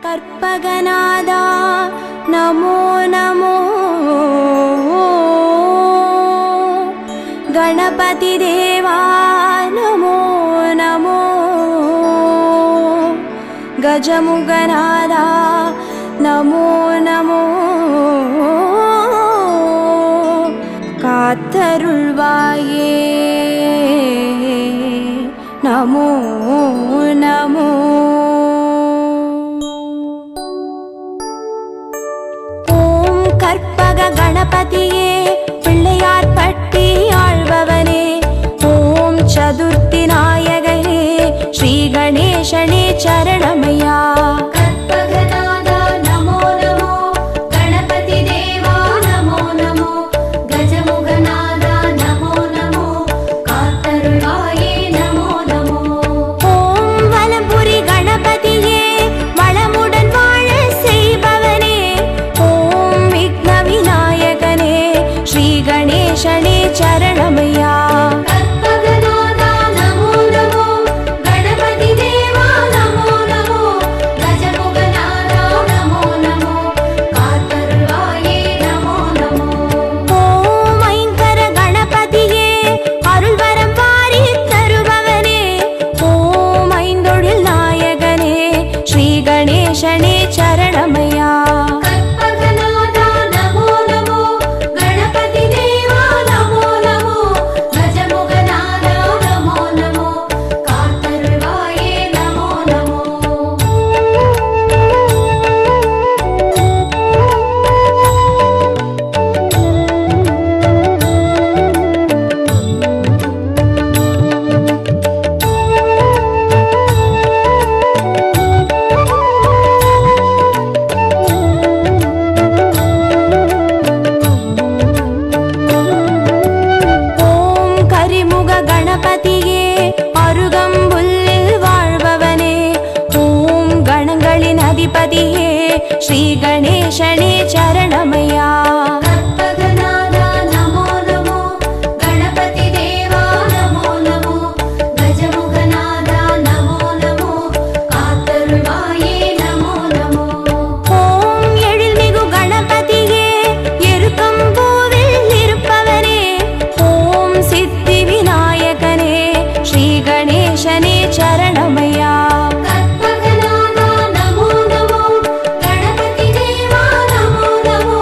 கற்பகநாதா நமோ நமோ, கணபதி தேவா நமோ நமோ, கஜமுகநாதா நமோ நமோ, காத்தருள்வாயே நமோ நமோ. ஓம் கற்பக கணபதியே பிள்ளையார் பட்டி ஆழ்பவனே, ஓம் சதுர்த்தி நாயகனே ஸ்ரீ கணேசனே சரணமையா. கணேசனே சரணமையா. கற்பகநாதா நமோ நமோ, கணபதி தேவா நமோ நமோ, கஜமுகநாதா நமோ நமோ, காத்தருள்வாயே நமோ நமோ. ஓம் ஐங்கர கணபதியே அருள்வரம் வாரி தருபவனே, ஓம் ஐந்தொழில் நாயகனே ஸ்ரீ கணேசனே சரணமையா. கணபதியே அருகம்புல்லில் வாழ்பவனே, ஓம் கணங்களின் அதிபதியே ஸ்ரீ கணேசனே சரணமையா. கற்பகநாதா நமோ நமோ, கணபதி தேவா நமோ நமோ, கஜமுகநாதா நமோ நமோ, காத்தருள்வாயே நமோ நமோ. ஓம் எழில்மிகு கணபதியே எருக்கம்பூவில் இருப்பவனே, ஓம் சித்தி விநாயகனே ஸ்ரீ கணேசனே சரணமையா. கற்பகநாதா நமோ நமோ, கணபதி தேவா நமோ நமோ,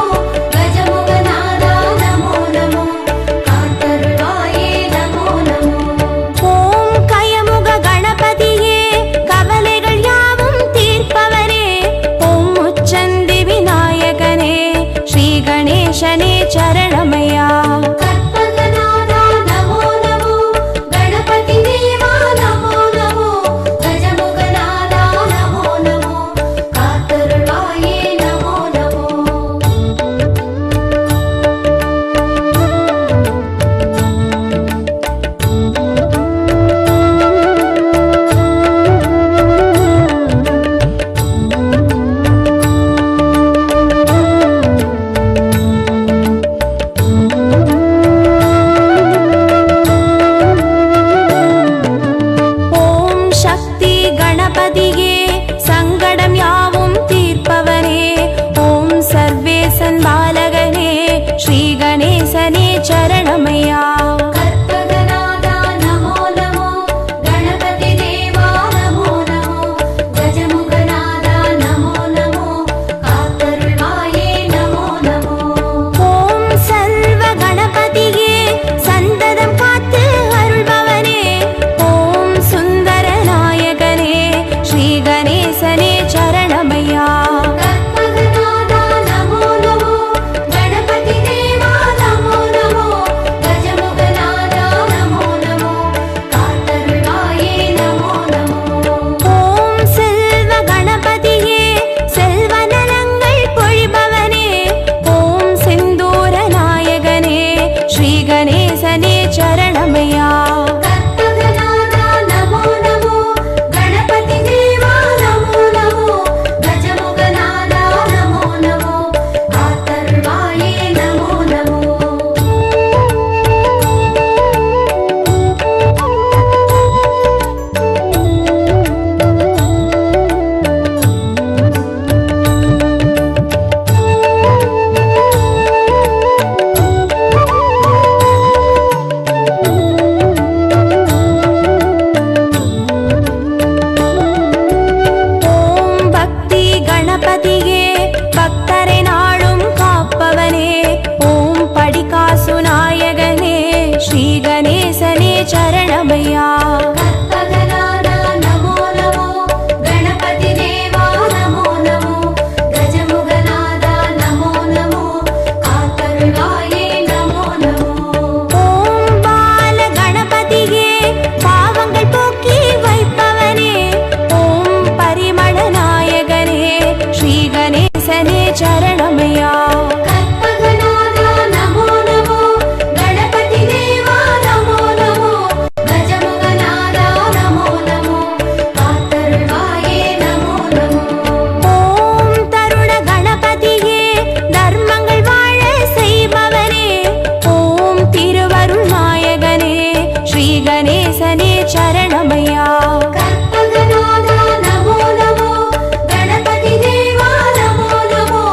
சரணமையா. கற்பகநாதா நமோ நமோ, கணபதி தேவா நமோ நமோ, கஜமுகநாதா நமோ நமோ, காத்தருள்வாயே நமோ நமோ. ஓம் தருண கணபதியே, தர்மங்கள் வாழ செய்பவனே, ஓம் திருவருள் நாயகனே, ஸ்ரீ கணேசனே சரணமையா. கற்பகநாதா நமோ நமோ, கணபதி தேவா நமோ நமோ,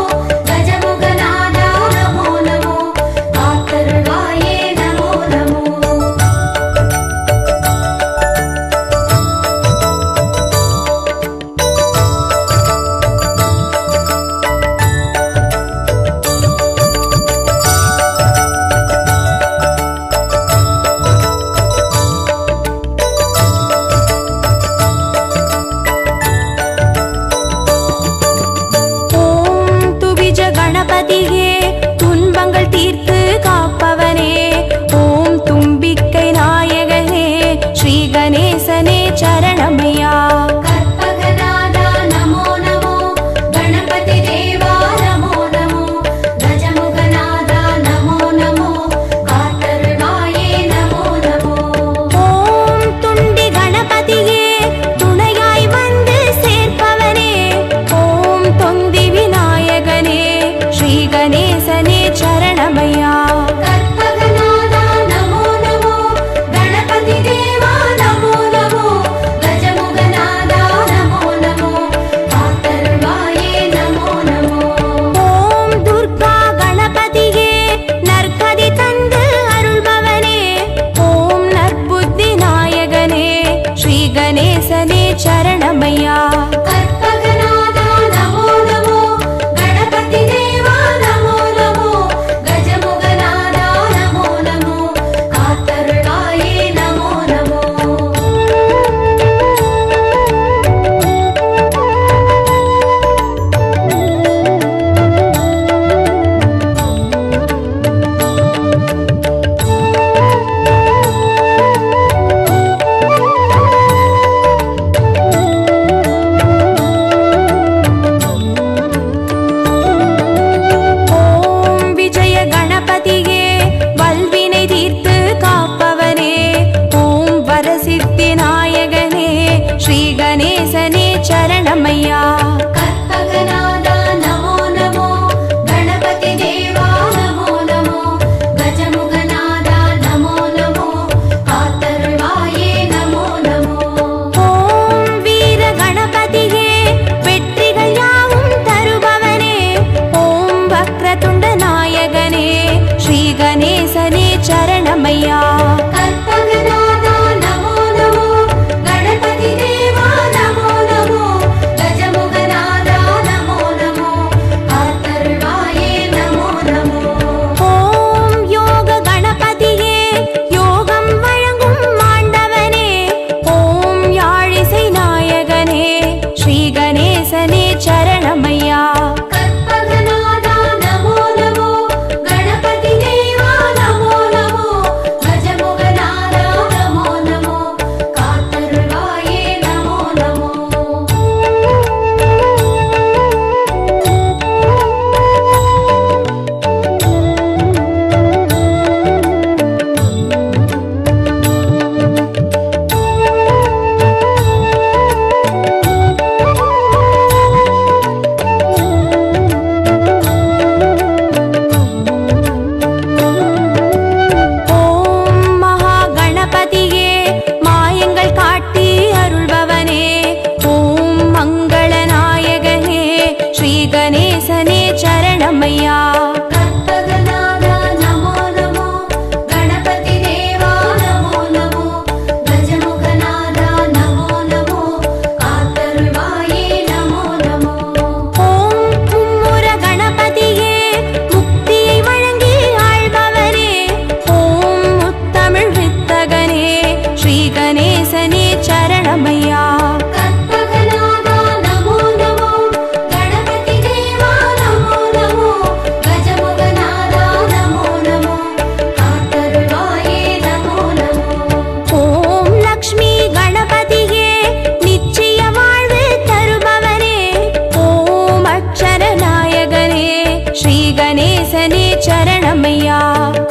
கணேசனே சரணமையா.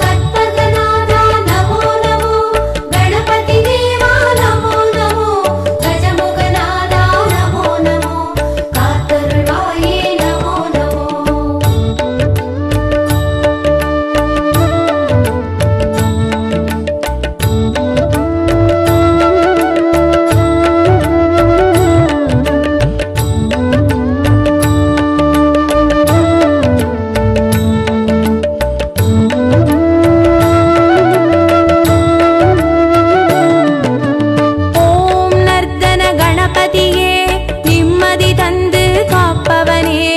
கற்பகநாதா நமோ நமோ, கணபதி தேவா நமோ நமோ, கஜமுகநாதா நமோ நமோ, காத்தருள்வாயே நமோ நமோ. ஓம் நர்தன கணபதியே நிம்மதி தந்து காப்பவனே,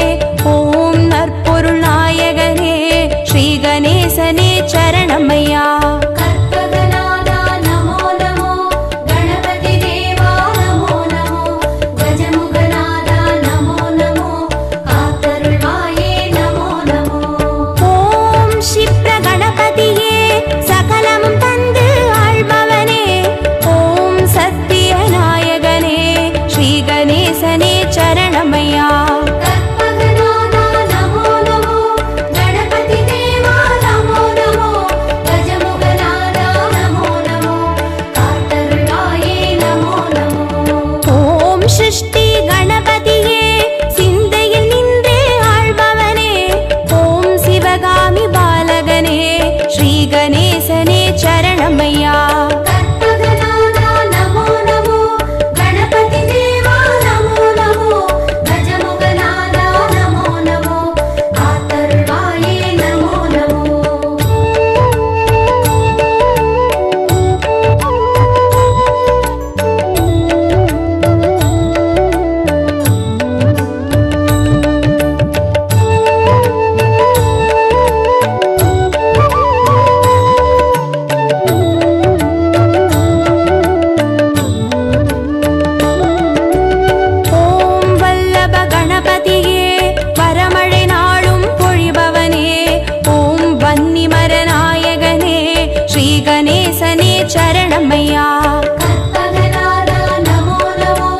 ஓம் நற்பொருள் நாயகனே ஸ்ரீ கணேசனே சரணமையா. கற்பகநாதா நமோ நமோ, கணபதி தேவா நமோ நமோ, கஜமுகநாதா நமோ நமோ, காத்தருள்வாயே நமோ நமோ. ஓம் க்ஷிப்ர கணபதியே சகலமும் தந்து ஆள்பவனே, ஓம் சத்திய நாயகனே ஸ்ரீ கணேசனே சரணமையா. கற்பகநாதா நமோ நமோ, கணபதி தேவா நமோ நமோ, கஜமுகநாதா நமோ நமோ, காத்தருள்வாயே நமோ நமோ. ஓம் சிருஷ்டி கணபதியே சிந்தையில் நின்றே ஆள்பவனே, ஓம் சிவகாமி பாலகனே ஸ்ரீ கணேசனே சரணமையா. கற்பகநாதா நமோ நமோ, கணபதி தேவா நமோ நமோ, கஜமுகநாதா நமோ நமோ, காத்தருள்வாயே நமோ நமோ. ஓம் வல்லப கணபதியே வரமழை நாளும் பொழிபவனே, ஓம் வன்னிமர நாயகனே ஸ்ரீ கணேசனே சரணமையா. கற்பகநாதா நமோ நமோ,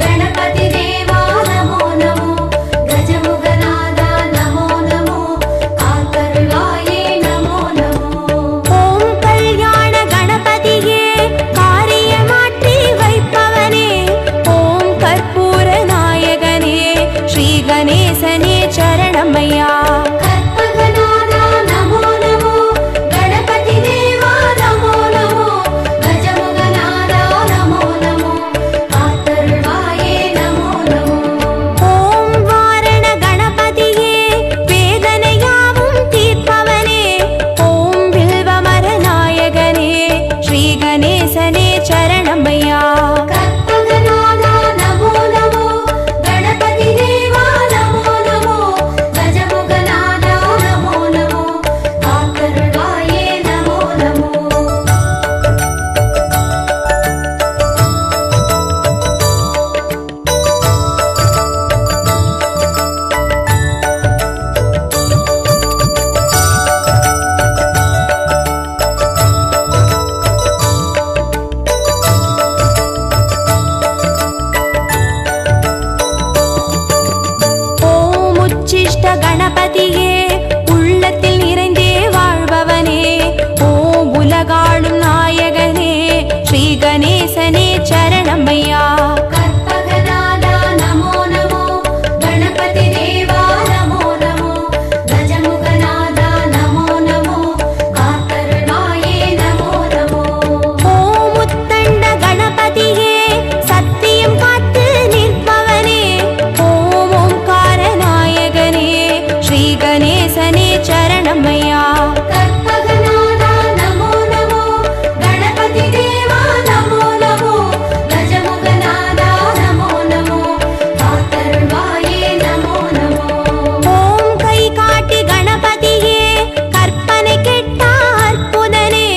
கணபதி தேவா நமோ நமோ, கஜமுகநாதா நமோ நமோ, காத்தருள்வாயே நமோ நமோ. ஓம் கல்யாண கணபதியே காரியமாற்றி வைப்பவனே, ஓம் கற்பூர நாயகனே ஸ்ரீ கணேசனே சரணமையா. கற்பகநாதா நமோ நமோ, கணபதி தேவா நமோ நமோ, கஜமுகநாதா நமோ நமோ, காத்தருள்வாயே நமோ நமோ. ஓம் வாரண கணபதியே வேதனையாவும் தீர்ப்பவனே, ஓம் வில்வமர நாயகனே ஸ்ரீ கணேசனே சரணமையா. கற்பகநாதா நமோ நமோ, கணபதி தேவா நமோ நமோ, கஜமுகநாதா நமோ நமோ, காத்தருள்வாயே நமோ நமோ. ஓம் உச்சிஷ்ட கணபதியே உள்ளத்தில் நிறைந்தே வாழ்பவனே, ஓம் உலகாளும் நாயகனே ஸ்ரீ கணேசனே சரணமையா. கற்பகநாதா நமோ நமோ, கணபதி தேவா நமோ நமோ, கஜமுகநாதா நமோ நமோ, காத்தருள்வாயே நமோ நமோ. ஓம் உத்தண்ட கணபதியே சத்தியம் காத்து நிற்பவனே, ஓம் ஓம்கார நாயகனே ஸ்ரீ கணேசனே சரணமையா. கற்பகநாதா நமோ நமோ, கணபதி தேவா நமோ நமோ, கஜமுகநாதா நமோ நமோ, காத்தருள்வாயே நமோ நமோ. ஓம் கை காட்டி கணபதியே கற்பனை கெட்ட அற்புதனே,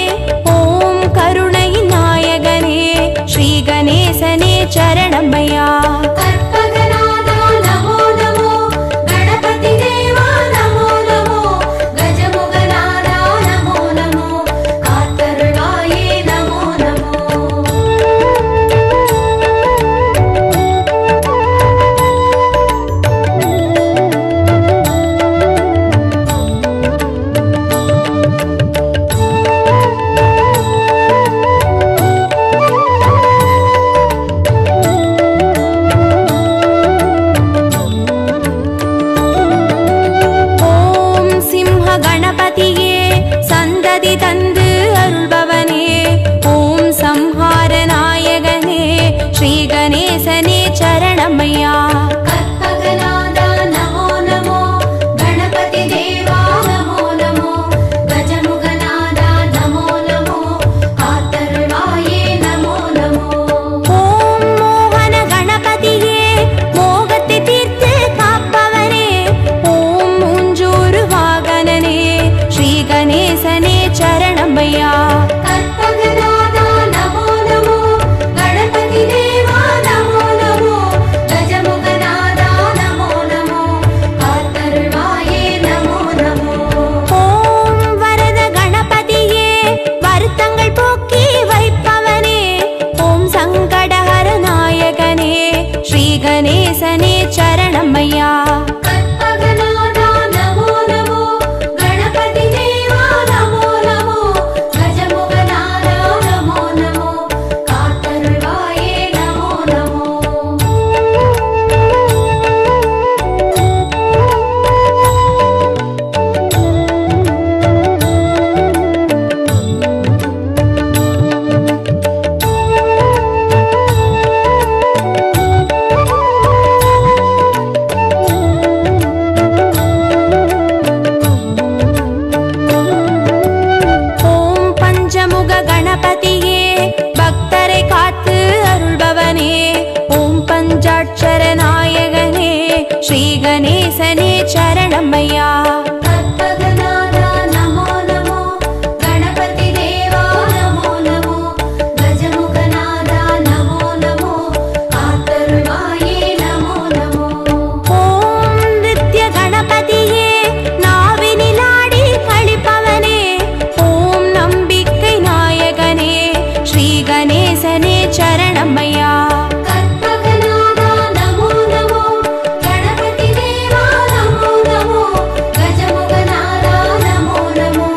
ஓம் கருணை நாயகனே ஸ்ரீ கணேசனே சரணமையா. கற்பகநாதா நமோ நமோ, கணபதி தேவா நமோ நமோ, கஜமுக கணேசனே சரணமையா. கற்பகநாதா நமோ நமோ, கணபதி தேவா நமோ நமோ, கஜமுகநாதா நமோ நமோ, காத்தருள்வாயே நமோ நமோ. ஓம் நித்ய கணபதியே நாவினிலாடி கழிப்பவனே, ஓம் நம்பிக்கை நாயகனே ஸ்ரீ கணேசனே சரணமையா. கற்பகநாதா நமோ நமோ, கணபதி தேவா நமோ நமோ, கஜமுகநாதா நமோ நமோ,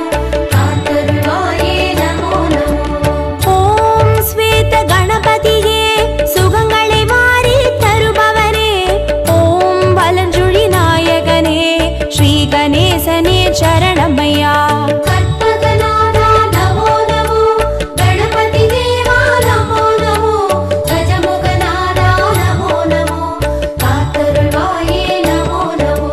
காத்தருள்வாயே நமோ நமோ. ஓம் ஸ்வேத கணபதியே சுகங்களை வாரி தருபவனே, ஓம் வலஞ்சுழி நாயகனே ஸ்ரீ கணேசனே சரணமையா. கற்பகநாதா நமோ நமோ, கணபதி தேவா நமோ நமோ, கஜமுகநாதா நமோ நமோ, காத்தருள்வாயே நமோ நமோ.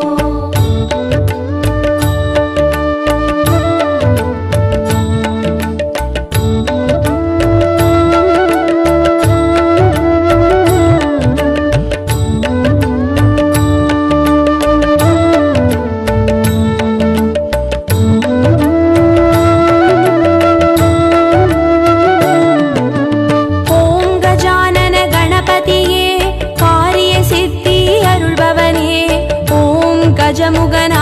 ஓம் கஜானன கணபதியே காரிய சித்தி அருள்பவனே, ஓம் கஜமுகன